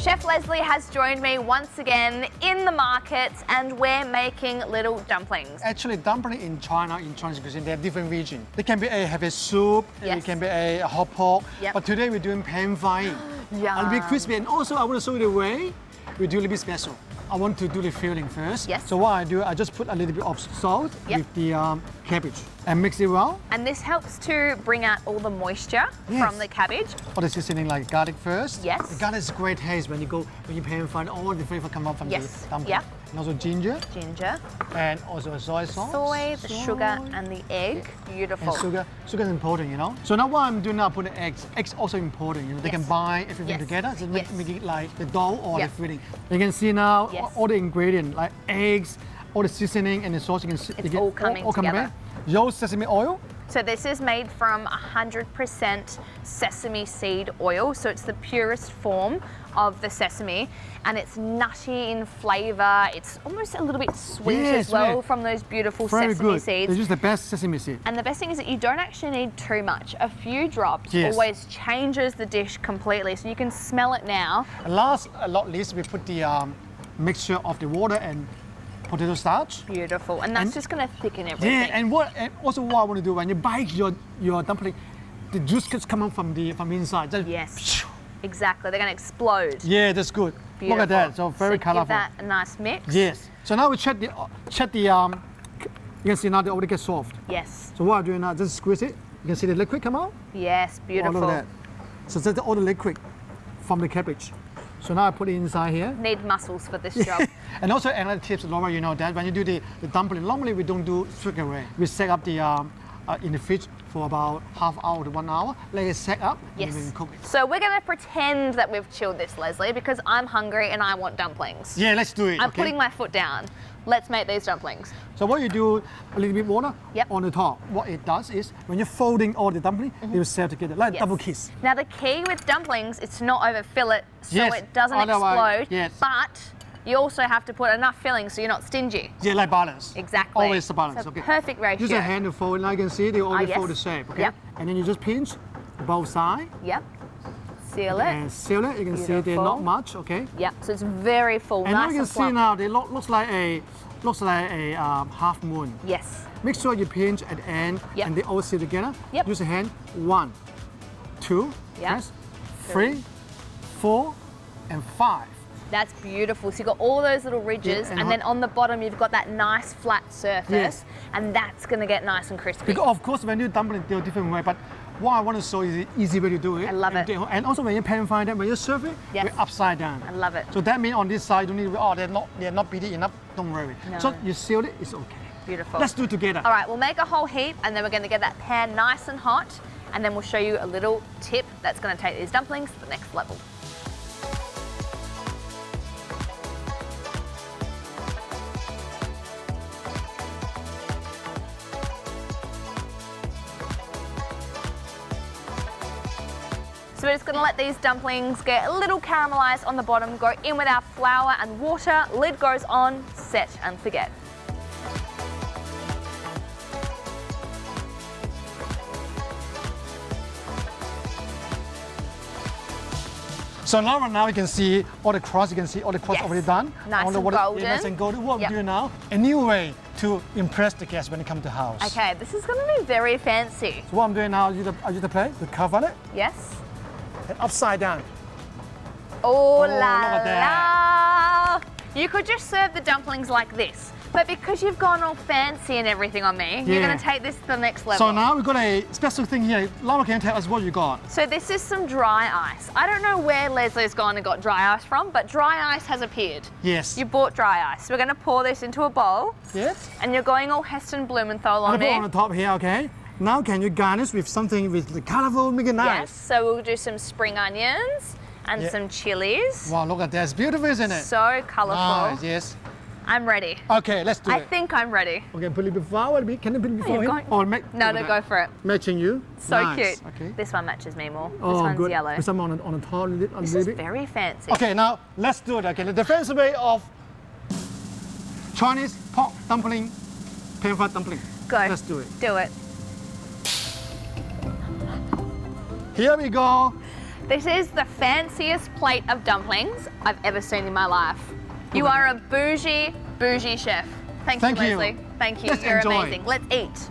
Chef Leslie has joined me once again in the markets and we're making little dumplings. Actually, dumpling in China, in Chinese cuisine, they have different regions. They can be have a soup, Yes. it can be a hot pot. Yep. But today we're doing pan frying. Yum. A little bit crispy. And also, I want to show you the way we do a little bit special. I want to do the filling first. Yes. So what I do, I just put a little bit of salt Yep. with the cabbage and mix it well. And this helps to bring out all the moisture Yes. from the cabbage. All the seasoning like garlic first. Yes. The garlic is great taste when you pan fry, all the flavor come out from Yes. the dumpling. Yep. And also ginger Ginger, and also soy sauce. soy, the sugar Soy. and the egg. Beautiful. And sugar is important, you know. So now what I'm doing now, putting eggs. Eggs also important, you know. They can Yes. bind everything Yes. together, so Yes. make it like the dough or Yep. the filling. You can see now Yes. all the ingredients like eggs, all the seasoning and the sauce. You can see It's all coming together. back. Yo sesame oil. So this is made from 100% sesame seed oil. So it's the purest form of the sesame and it's nutty in flavor. It's almost a little bit sweet Yes, as well right. from those beautiful Very sesame good. seeds. They use the best sesame seed. And the best thing is that you don't actually need too much. A few drops Yes. always changes the dish completely. So you can smell it now. And last but not least, we put the mixture of the water and potato starch. Beautiful. And that's And- just going to thicken everything. Yeah, and also what I want to do when you bite your dumpling, the juice just come out from inside. Just Yes, exactly. They're going to explode. Yeah, that's good. Beautiful. Look at that. So very colorful. Give that a nice mix. Yes. So now we check the you can see now they already get soft. Yes. So what I'm doing now, just squeeze it. You can see the liquid come out. Yes, Oh, beautiful. look at that. So that's all the liquid from the cabbage. So now I put it inside here. Need muscles for this job. And also another tips, Laura, you know that when you do the dumpling, normally we don't do straight away. We set up the in the fridge for about half hour to 1 hour. Let it set up and then Yes. cook it. So we're going to pretend that we've chilled this, Leslie, because I'm hungry and I want dumplings. Yeah, let's do it. I'm okay? putting my foot down. Let's make these dumplings. So what you do, a little bit water Yep. on the top. What it does is, when you're folding all the dumpling, they will set together like Yes. double kiss. Now the key with dumplings, it's not overfill it so Yes, it doesn't otherwise- explode. yes. But you also have to put enough filling so you're not stingy. Yeah, like balance. Exactly. Always the balance. So okay. perfect ratio. Use your hand to fold. Now you can see they already yes. fold the shape. Okay. Yep. And then you just pinch both sides Yep. Seal it. and seal it. You can see they're Beautiful. not much. Okay. Yep. So it's very full, And now nice you can and see plump. now they looks like a half moon. Yes. Make sure you pinch at the end Yep. and they all seal together. Yep. Use your hand. 1, 2, Yep. yes, 3, 4, and 5. That's beautiful. So you've got all those little ridges, Yeah, and and then on the bottom you've got that nice flat surface, Yes. and that's going to get nice and crispy. Because of course when you dumpling they're different way, but what I want to show is the easy way to do it. I love and it. And also when you pan fry them, when you serve it, Yes. we're upside down. I love it. So that means on this side you don't need to, they're not beady enough, don't worry. No. So you seal it, it's okay. Beautiful. Let's do it together. All right, we'll make a whole heap, and then we're going to get that pan nice and hot, and then we'll show you a little tip that's going to take these dumplings to the next level. So we're just going to let these dumplings get a little caramelized on the bottom, go in with our flour and water, lid goes on, set and forget. So now you can see all the crust, you can see all the crust Yes. already done. Nice All the and water- golden. Yeah, nice and golden. What Yep. we do now, a new way to impress the guests when they come to house. Okay, this is going to be very fancy. So what I'm doing now, I use the plate to cover it Yes? and upside down. Oh, look la at la! You could just serve the dumplings like this, but because you've gone all fancy and everything on me, you're Yeah. going to take this to the next level. So now we've got a special thing here. Laura, can you tell us what you got? So this is some dry ice. I don't know where Leslie's gone and got dry ice from, but dry ice has appeared. Yes. You bought dry ice. We're going to pour this into a bowl, Yes. and you're going all Heston Blumenthal I on put it. on the top here, okay? Now can you garnish with something with the colorful, make it nice? Yes, so we'll do some spring onions and Yeah. some chilies. Wow, look at that. It's beautiful, isn't it? So colourful. Nice, yes. I'm ready. Okay, let's do I it. think I'm ready. Okay, put a little bit flour. Can you put it before you're him? going- Or make, No, look no, at go that. for it. Matching you. So Nice. cute. Okay. This one matches me more. Oh, this one's good. yellow. Put some on the top a little This is bit. very fancy. Okay, now let's do it. Okay, the fancy way of Chinese pork dumpling, pan fried dumpling. Go. Let's do it. Do it. Here we go. This is the fanciest plate of dumplings I've ever seen in my life. You are a bougie chef. Thank you, Thank you. Leslie. Thank you. Let's You're enjoy. amazing. Let's eat.